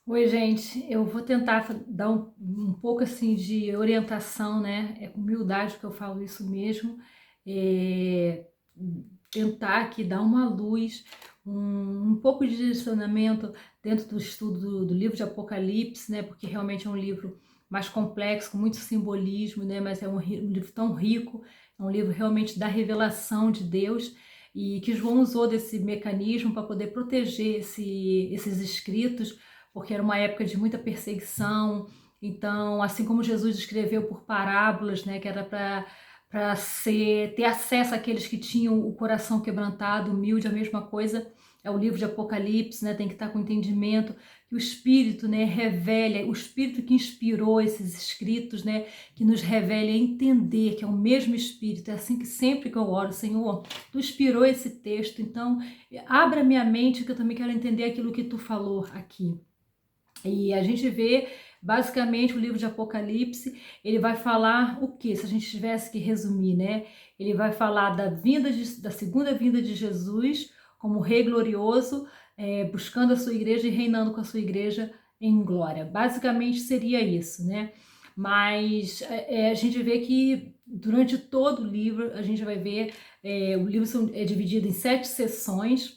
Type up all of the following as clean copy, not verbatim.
Oi, gente. Eu vou tentar dar um pouco assim de orientação, né? É com humildade que eu falo isso mesmo. É, tentar aqui dar uma luz, um pouco de direcionamento dentro do estudo do livro de Apocalipse, né? Porque realmente é um livro mais complexo, com muito simbolismo, né? Mas é um livro tão rico, é um livro realmente da revelação de Deus. E que João usou desse mecanismo para poder proteger esses escritos, porque era uma época de muita perseguição. Então, assim como Jesus escreveu por parábolas, né, que era para ter acesso àqueles que tinham o coração quebrantado, humilde, a mesma coisa é o livro de Apocalipse, né, tem que estar com entendimento, que o Espírito, né, revele, o Espírito que inspirou esses escritos, né, que nos revele a entender que é o mesmo Espírito. É assim que sempre que eu oro, Senhor, Tu inspirou esse texto, então abra minha mente que eu também quero entender aquilo que Tu falou aqui. E a gente vê basicamente o livro de Apocalipse, ele vai falar o que? Se a gente tivesse que resumir, né? Ele vai falar da segunda vinda de Jesus como rei glorioso, buscando a sua igreja e reinando com a sua igreja em glória. Basicamente seria isso, né? Mas a gente vê que durante todo o livro, a gente vai ver, o livro é dividido em 7 sessões,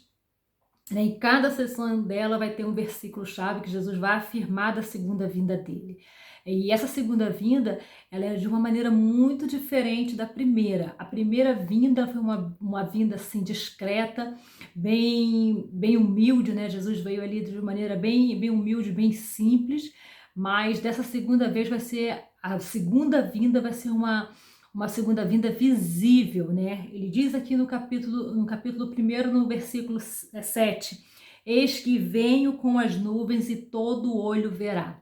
né? Em cada sessão dela vai ter um versículo-chave que Jesus vai afirmar da segunda vinda dele. E essa segunda vinda, ela é de uma maneira muito diferente da primeira. A primeira vinda foi uma vinda assim discreta, bem humilde, né? Jesus veio ali de maneira bem humilde, bem simples, mas dessa segunda vez a segunda vinda vai ser uma segunda vinda visível, né? Ele diz aqui no capítulo 1, no versículo 7, eis que venho com as nuvens e todo olho verá.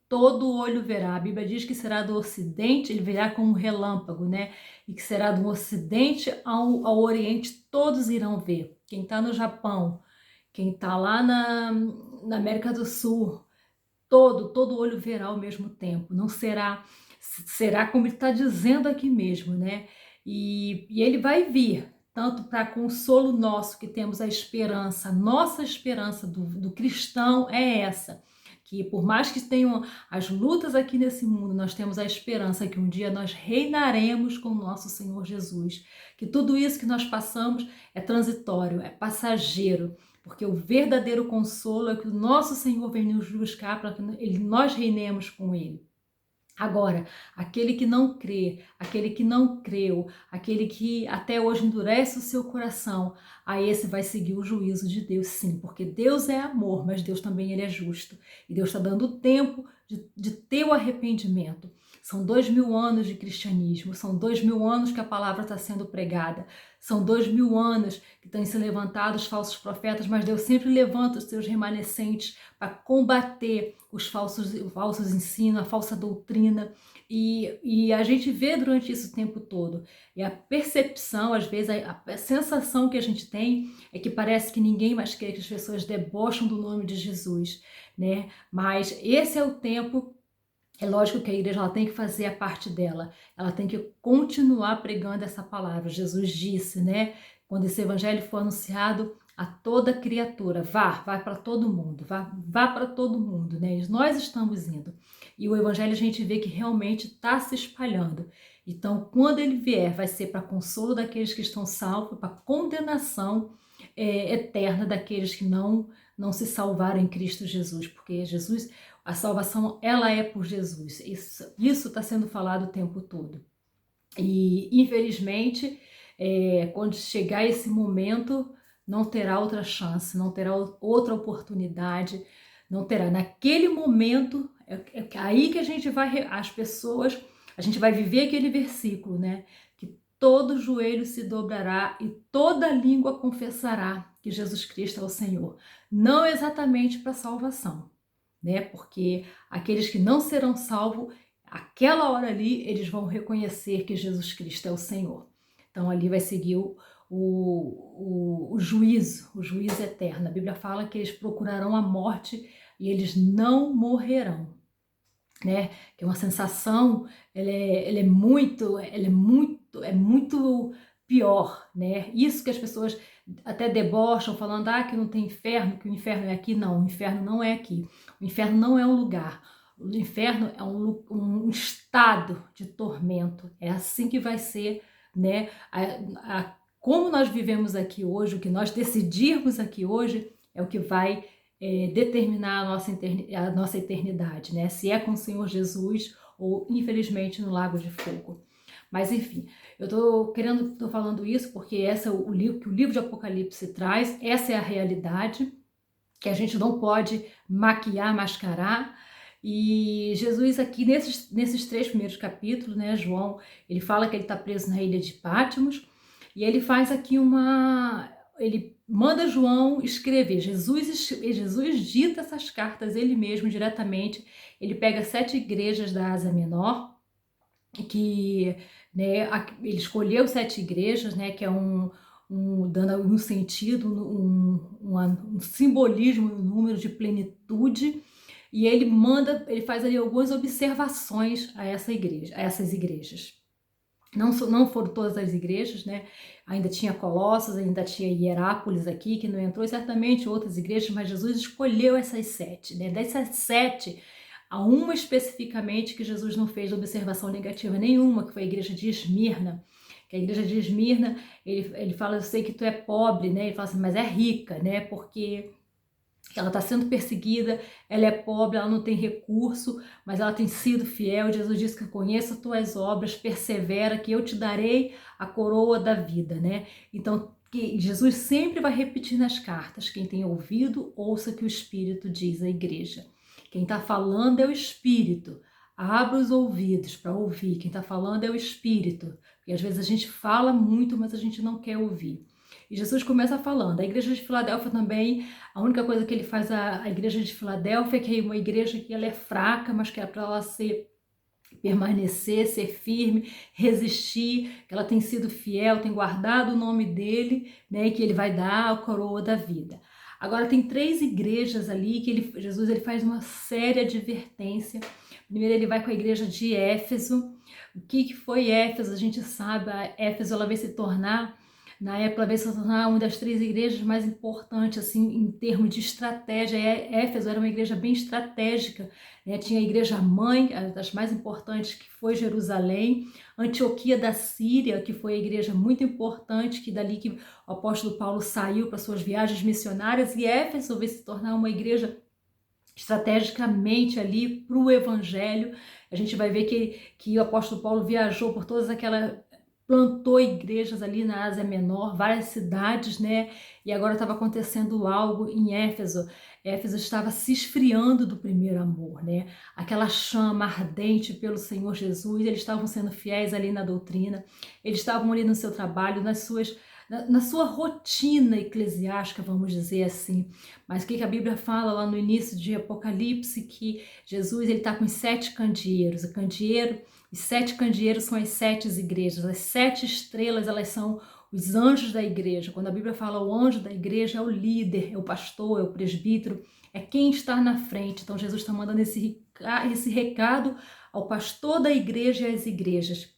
Todo olho verá. A Bíblia diz que será do ocidente, ele virá como um relâmpago, né? E que será do ocidente ao oriente, todos irão ver. Quem está no Japão, quem está lá na América do Sul, todo olho verá ao mesmo tempo. Não será como ele está dizendo aqui mesmo, né? E ele vai vir, tanto para consolo nosso, que temos a esperança, nossa esperança do cristão é essa, que por mais que tenham as lutas aqui nesse mundo, nós temos a esperança que um dia nós reinaremos com o nosso Senhor Jesus, que tudo isso que nós passamos é transitório, é passageiro, porque o verdadeiro consolo é que o nosso Senhor vem nos buscar para que nós reinemos com Ele. Agora, aquele que não crê, aquele que não creu, aquele que até hoje endurece o seu coração, a esse vai seguir o juízo de Deus, sim, porque Deus é amor, mas Deus também ele é justo. E Deus está dando tempo de ter o arrependimento. São 2000 anos de cristianismo, são 2000 anos que a palavra está sendo pregada, são 2000 anos que estão se levantando os falsos profetas, mas Deus sempre levanta os seus remanescentes para combater os falsos ensinos, a falsa doutrina, e a gente vê durante isso o tempo todo. E a percepção, às vezes, a sensação que a gente tem é que parece que ninguém mais quer, que as pessoas debocham do nome de Jesus, né? Mas esse é o tempo. É lógico que a igreja ela tem que fazer a parte dela, ela tem que continuar pregando essa palavra. Jesus disse, né? Quando esse evangelho for anunciado a toda criatura, vai para todo mundo, vá para todo mundo, né? E nós estamos indo. E o evangelho a gente vê que realmente está se espalhando. Então, quando ele vier, vai ser para consolo daqueles que estão salvos, para condenação eterna daqueles que não se salvaram em Cristo Jesus, porque Jesus, a salvação, ela é por Jesus. Isso está sendo falado o tempo todo. E, infelizmente, quando chegar esse momento, não terá outra chance, não terá outra oportunidade, não terá. Naquele momento, é aí que a gente vai, as pessoas, a gente vai viver aquele versículo, né? Que todo joelho se dobrará e toda língua confessará que Jesus Cristo é o Senhor. Não exatamente para salvação, né? Porque aqueles que não serão salvos, aquela hora ali, eles vão reconhecer que Jesus Cristo é o Senhor. Então ali vai seguir o juízo eterno. A Bíblia fala que eles procurarão a morte e eles não morrerão, né? Que é uma sensação, ela é muito pior, né? Isso que as pessoas até debocham, falando que não tem inferno, que o inferno é aqui. Não, o inferno não é aqui. O inferno não é um lugar. O inferno é um estado de tormento. É assim que vai ser, né? Como nós vivemos aqui hoje, o que nós decidirmos aqui hoje é o que vai determinar a nossa eternidade, né? Se é com o Senhor Jesus ou, infelizmente, no lago de fogo. Mas, enfim, eu tô falando isso porque esse é o livro que o livro de Apocalipse traz, essa é a realidade, que a gente não pode maquiar, mascarar. E Jesus aqui, nesses 3 primeiros capítulos, né, João, ele fala que ele está preso na ilha de Patmos, e ele faz aqui ele manda João escrever. Jesus dita essas cartas ele mesmo diretamente. Ele pega 7 igrejas da Ásia Menor, que, né, ele escolheu 7 igrejas, né, que é dando um sentido, um simbolismo, um número de plenitude, e ele faz ali algumas observações a essas igrejas. Não foram todas as igrejas, né? Ainda tinha Colossos, ainda tinha Hierápolis aqui, que não entrou, e certamente outras igrejas, mas Jesus escolheu essas 7, né? Dessas 7, há uma especificamente que Jesus não fez observação negativa nenhuma, que foi a igreja de Esmirna. Que a igreja de Esmirna, ele fala, eu sei que tu é pobre, né? Ele fala assim, mas é rica, né? Porque ela está sendo perseguida, ela é pobre, ela não tem recurso, mas ela tem sido fiel. Jesus disse que conheça as tuas obras, persevera, que eu te darei a coroa da vida, né? Então, que Jesus sempre vai repetir nas cartas, quem tem ouvido, ouça o que o Espírito diz à igreja. Quem está falando é o Espírito. Abra os ouvidos para ouvir. Quem está falando é o Espírito. Porque às vezes a gente fala muito, mas a gente não quer ouvir. E Jesus começa falando. A igreja de Filadélfia também, a única coisa que ele faz a igreja de Filadélfia é que é uma igreja que ela é fraca, mas que é para ela permanecer, ser firme, resistir, que ela tem sido fiel, tem guardado o nome dele, né, e que ele vai dar a coroa da vida. Agora tem 3 igrejas ali que Jesus ele faz uma séria advertência. Primeiro ele vai com a igreja de Éfeso. O que foi Éfeso? A gente sabe, a Éfeso ela vai se tornar, na época, ela veio se tornar uma das 3 igrejas mais importantes, assim, em termos de estratégia. Éfeso era uma igreja bem estratégica, né? Tinha a igreja mãe, das mais importantes, que foi Jerusalém. Antioquia da Síria, que foi a igreja muito importante, que dali que o apóstolo Paulo saiu para suas viagens missionárias. E Éfeso veio se tornar uma igreja estrategicamente ali para o evangelho. A gente vai ver que o apóstolo Paulo viajou por todas aquelas, plantou igrejas ali na Ásia Menor, várias cidades, né? E agora estava acontecendo algo em Éfeso. Éfeso estava se esfriando do primeiro amor, né? Aquela chama ardente pelo Senhor Jesus, eles estavam sendo fiéis ali na doutrina, eles estavam ali no seu trabalho, na sua rotina eclesiástica, vamos dizer assim. Mas o que a Bíblia fala lá no início de Apocalipse? Que Jesus está com os 7 candeeiros. Os 7 candeeiros são as 7 igrejas. As 7 estrelas, elas são os anjos da igreja. Quando a Bíblia fala o anjo da igreja, é o líder, é o pastor, é o presbítero, é quem está na frente. Então Jesus está mandando esse recado ao pastor da igreja e às igrejas.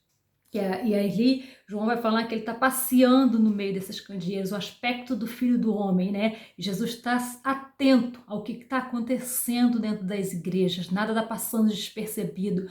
E aí João vai falar que ele está passeando no meio desses candeeiros, o aspecto do Filho do Homem, né? E Jesus está atento ao que está acontecendo dentro das igrejas, nada está passando despercebido.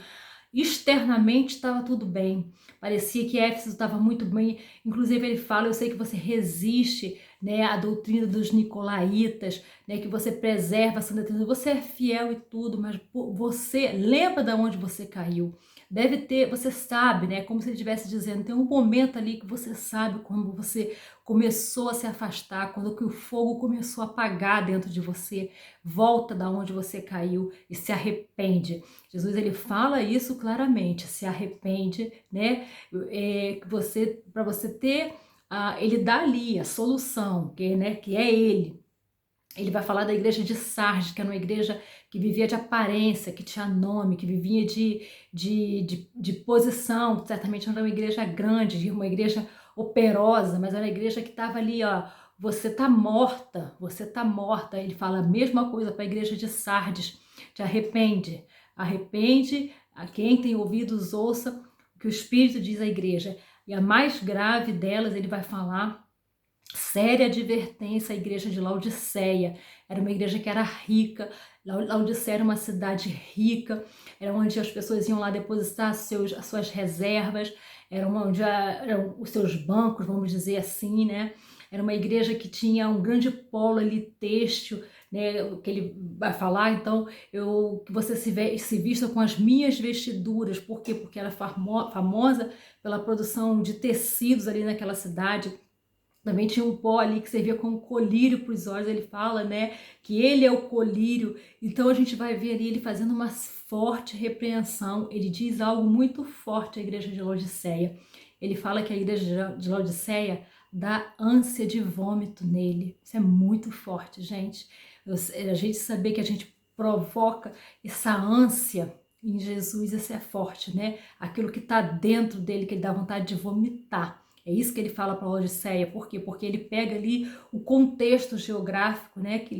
Externamente estava tudo bem, parecia que Éfeso estava muito bem. Inclusive ele fala, eu sei que você resiste, né, à doutrina dos nicolaítas, né, que você preserva a santa doutrina, você é fiel e tudo, mas você lembra de onde você caiu. Deve ter, você sabe, né? Como se ele estivesse dizendo, tem um momento ali que você sabe quando você começou a se afastar, quando que o fogo começou a apagar dentro de você, volta da onde você caiu e se arrepende. Jesus ele fala isso claramente, se arrepende, né? Para você ter, ele dá ali a solução, que é ele. Ele vai falar da igreja de Sardes, que era uma igreja que vivia de aparência, que tinha nome, que vivia de posição. Certamente não era uma igreja grande, uma igreja operosa, mas era uma igreja que estava ali, ó, você está morta, você está morta. Ele fala a mesma coisa para a igreja de Sardes, te arrepende, a quem tem ouvidos ouça o que o Espírito diz à igreja. E a mais grave delas, ele vai falar séria advertência à igreja de Laodiceia. Era uma igreja que era rica. Laodiceia era uma cidade rica, era onde as pessoas iam lá depositar as suas reservas, era onde eram os seus bancos, vamos dizer assim, né? Era uma igreja que tinha um grande polo ali têxtil, né? O que ele vai falar, então, que você se vista com as minhas vestiduras. Por quê? Porque era famosa pela produção de tecidos ali naquela cidade. Também tinha um pó ali que servia como colírio para os olhos. Ele fala, né, que ele é o colírio. Então a gente vai ver ali ele fazendo uma forte repreensão. Ele diz algo muito forte à igreja de Laodiceia. Ele fala que a igreja de Laodiceia dá ânsia de vômito nele. Isso é muito forte, gente. A gente saber que a gente provoca essa ânsia em Jesus, isso é forte, né? Aquilo que está dentro dele, que ele dá vontade de vomitar. É isso que ele fala para Laodiceia. Por quê? Porque ele pega ali o contexto geográfico, né? Que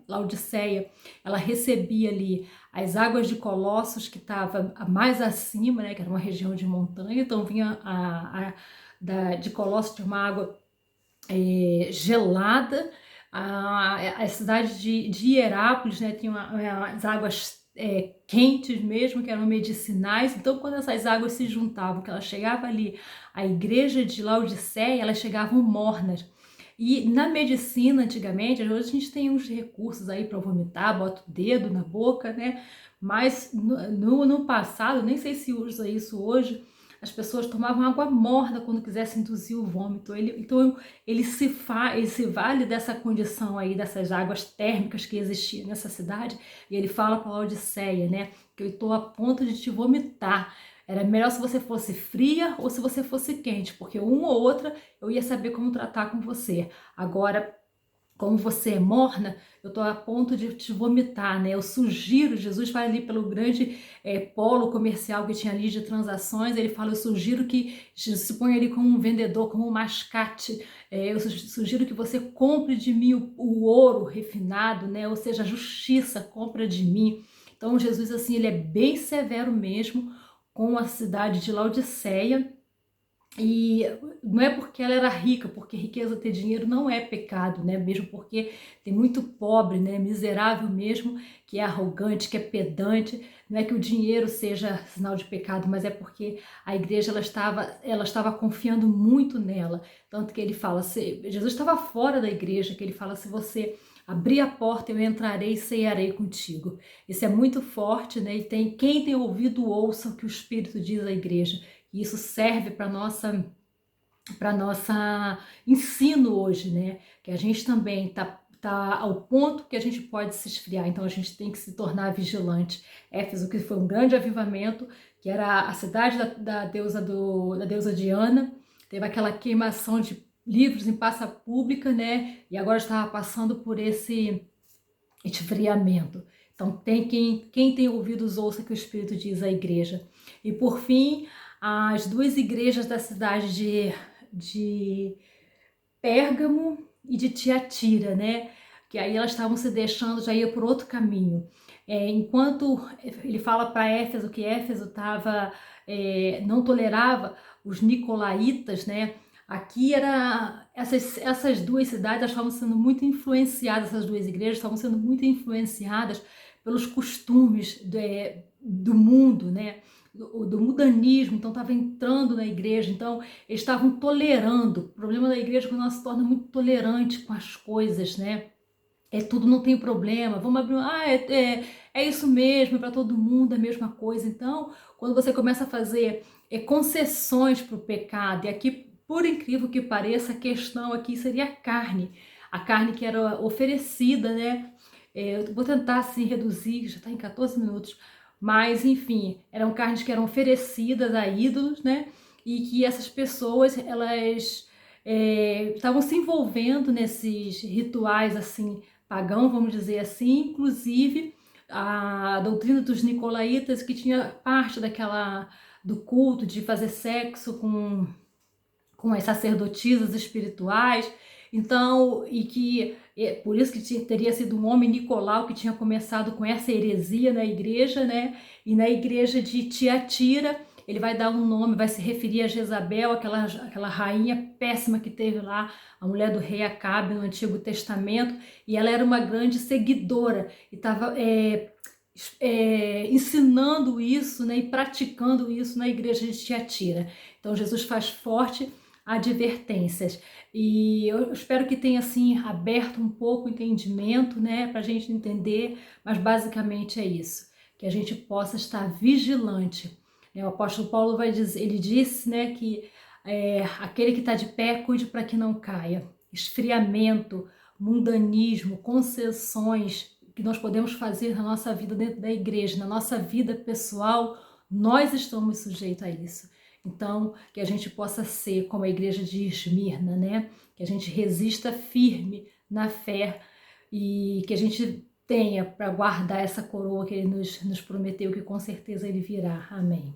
Laodiceia, ela recebia ali as águas de Colossos, que estava mais acima, né? Que era uma região de montanha. Então vinha de Colossos, tinha uma água gelada. A cidade de Hierápolis, né? Tinha as águas quentes mesmo, que eram medicinais. Então, quando essas águas se juntavam, que ela chegava ali, a igreja de Laodiceia, elas chegavam mornas. E na medicina, antigamente, hoje a gente tem uns recursos aí para vomitar, bota o dedo na boca, né? Mas no passado, nem sei se usa isso hoje, as pessoas tomavam água morna quando quisessem induzir o vômito. Então ele se vale dessa condição aí, dessas águas térmicas que existiam nessa cidade, e ele fala para Laodiceia, né, que eu estou a ponto de te vomitar. Era melhor se você fosse fria ou se você fosse quente, porque uma ou outra eu ia saber como tratar com você. Agora, como você é morna, eu estou a ponto de te vomitar, né? Eu sugiro, Jesus vai ali pelo grande polo comercial que tinha ali de transações, ele fala, eu sugiro que Jesus se ponha ali como um vendedor, como um mascate, eu sugiro que você compre de mim o ouro refinado, né? Ou seja, a justiça, compra de mim. Então Jesus, assim, ele é bem severo mesmo com a cidade de Laodiceia. E não é porque ela era rica, porque riqueza, ter dinheiro não é pecado, né? Mesmo porque tem muito pobre, né? Miserável mesmo, que é arrogante, que é pedante. Não é que o dinheiro seja sinal de pecado, mas é porque a igreja ela estava confiando muito nela. Tanto que ele fala, Jesus estava fora da igreja, que ele fala, se você abrir a porta, eu entrarei e cearei contigo. Isso é muito forte, né? E quem tem ouvido, ouça o que o Espírito diz à igreja. E isso serve para nossa ensino hoje, né? Que a gente também tá ao ponto que a gente pode se esfriar, então a gente tem que se tornar vigilante. Éfeso, que foi um grande avivamento, que era a cidade da deusa Diana, teve aquela queimação de livros em praça pública, né? E agora estava passando por esse esfriamento. Então quem tem ouvidos ouça que o Espírito diz à igreja. E por fim, as duas igrejas da cidade de Pérgamo e de Tiatira, né? Que aí elas estavam se deixando, já ia por outro caminho. Enquanto ele fala para Éfeso que Éfeso não tolerava os nicolaítas, né? Aqui essas duas cidades estavam sendo muito influenciadas, essas duas igrejas estavam sendo muito influenciadas pelos costumes do mundo, né? Do mudanismo, então estava entrando na igreja, então eles estavam tolerando. O problema da igreja é que ela se torna muito tolerante com as coisas, né? Tudo não tem problema, vamos abrir, é isso mesmo, é para todo mundo a mesma coisa. Então, quando você começa a fazer concessões para o pecado, e aqui, por incrível que pareça, a questão aqui seria a carne que era oferecida, né? Eu vou tentar assim reduzir, já está em 14 minutos, mas enfim, eram carnes que eram oferecidas a ídolos, né? E que essas pessoas, elas estavam se envolvendo nesses rituais assim pagão, vamos dizer assim, inclusive a doutrina dos nicolaítas, que tinha parte do culto de fazer sexo com as sacerdotisas espirituais. Então, por isso que teria sido um homem Nicolau que tinha começado com essa heresia na igreja, né? E na igreja de Tiatira, ele vai dar um nome, vai se referir a Jezabel, aquela rainha péssima que teve lá, a mulher do rei Acabe no Antigo Testamento, e ela era uma grande seguidora e estava ensinando isso, né, e praticando isso na igreja de Tiatira. Então Jesus faz forte advertências, e eu espero que tenha assim aberto um pouco o entendimento, né, para a gente entender, mas basicamente é isso, que a gente possa estar vigilante. O apóstolo Paulo vai dizer, ele disse, né, que aquele que está de pé, cuide para que não caia. Esfriamento, mundanismo, concessões que nós podemos fazer na nossa vida dentro da igreja, na nossa vida pessoal, nós estamos sujeitos a isso. Então, que a gente possa ser como a igreja de Esmirna, né? Que a gente resista firme na fé e que a gente tenha para guardar essa coroa que ele nos prometeu, que com certeza ele virá. Amém.